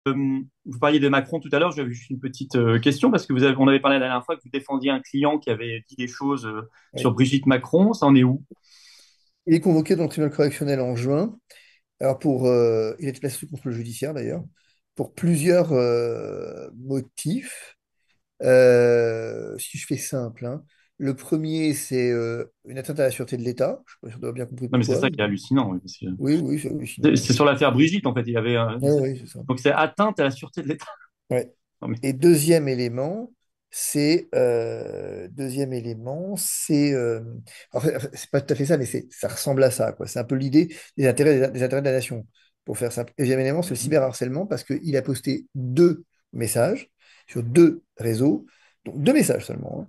vous parliez de Macron tout à l'heure, j'avais juste une petite question parce que on avait parlé la dernière fois que vous défendiez un client qui avait dit des choses sur Oui. Brigitte Macron. Ça en est où? Il est convoqué dans le tribunal correctionnel en juin. Alors il a été placé sous contrôle judiciaire d'ailleurs, pour plusieurs motifs. Si je fais simple, hein. Le premier, c'est une atteinte à la sûreté de l'État. Je ne sais pas si on a bien compris Non, mais c'est pourquoi. ça qui est hallucinant. Oui, Oui, oui, c'est c'est hallucinant. c'est sur l'affaire Brigitte, en fait. Oui, oui, c'est ça. Donc c'est atteinte à la sûreté de l'État. Ouais. Non, mais Et deuxième élément, c'est en fait, c'est pas tout à fait ça, mais ça ressemble à ça, quoi. C'est un peu l'idée des intérêts de la nation, pour faire simple. Deuxième élément, c'est le cyberharcèlement, parce qu'il a posté deux messages sur deux réseaux, donc deux messages seulement, hein,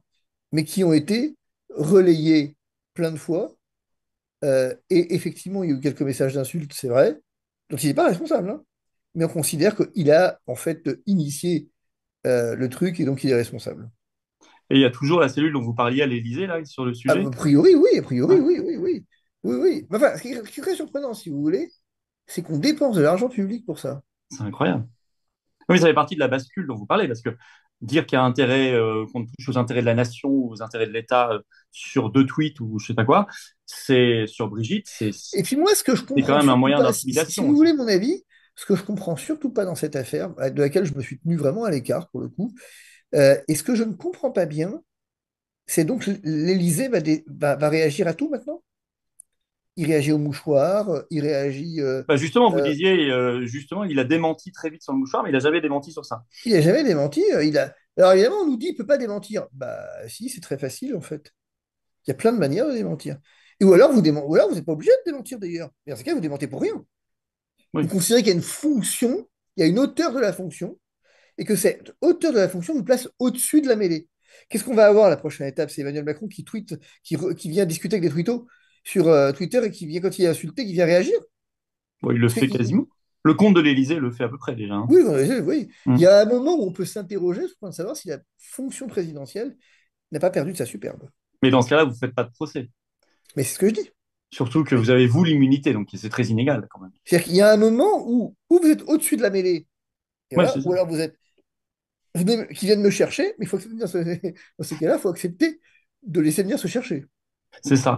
mais qui ont été relayés plein de fois. Et effectivement, il y a eu quelques messages d'insultes, c'est vrai, dont il n'est pas responsable, hein. Mais on considère qu'il a en fait initié le truc et donc il est responsable. et il y a toujours la cellule dont vous parliez à l'Élysée, là, sur le A sujet. priori, oui, a priori, Ouais, oui, oui, oui. Oui, oui. Mais enfin, ce qui est très surprenant, si vous voulez, c'est qu'on dépense de l'argent public pour ça. c'est incroyable. Oui, ça fait partie de la bascule dont vous parlez, parce que dire qu'il y a intérêt, qu'on touche aux intérêts de la nation ou aux intérêts de l'État sur deux tweets ou je sais pas quoi, c'est sur Brigitte, Et puis moi, ce que je c'est quand comprends même un surtout moyen pas, si d'intimidation vous aussi. voulez mon avis, ce que je comprends surtout pas dans cette affaire, de laquelle je me suis tenu vraiment à l'écart pour le coup, et ce que je ne comprends pas bien, c'est donc l'Élysée va réagir à tout maintenant. Il réagit au mouchoir, il réagit. Bah justement, vous Euh, disiez, justement, il a démenti très vite sur le mouchoir, mais il n'a jamais démenti sur ça. il n'a jamais démenti. Alors évidemment, on nous dit qu'il ne peut pas démentir. Bah si, c'est très facile en fait. Il y a plein de manières de démentir. Et ou alors vous n'êtes pas obligé de démentir d'ailleurs. Mais dans ce cas, vous démentez pour rien. Vous Oui, considérez qu'il y a une fonction, il y a une hauteur de la fonction, et que cette hauteur de la fonction nous place au-dessus de la mêlée. Qu'est-ce qu'on va avoir la prochaine étape? C'est Emmanuel Macron qui tweet, qui vient discuter avec des tweetos sur Twitter et qui vient, quand il est insulté, qui vient réagir. bon, il le Parce que, fait quasiment. Le comte de l'Élysée le fait à peu près déjà, hein. oui, oui, il Mm. y a un moment où on peut s'interroger sur le point de savoir si la fonction présidentielle n'a pas perdu de sa superbe. Mais dans ce cas-là, vous ne faites pas de procès. Mais c'est ce que je dis. Surtout que vous avez, vous, l'immunité, donc c'est très inégal quand même. C'est-à-dire qu'il y a un moment où vous êtes au-dessus de la mêlée, et Oui, voilà, c'est ça. ou alors qui viennent me chercher, mais il faut accepter dans ces cas-là, il faut accepter de laisser venir se chercher. C'est ça.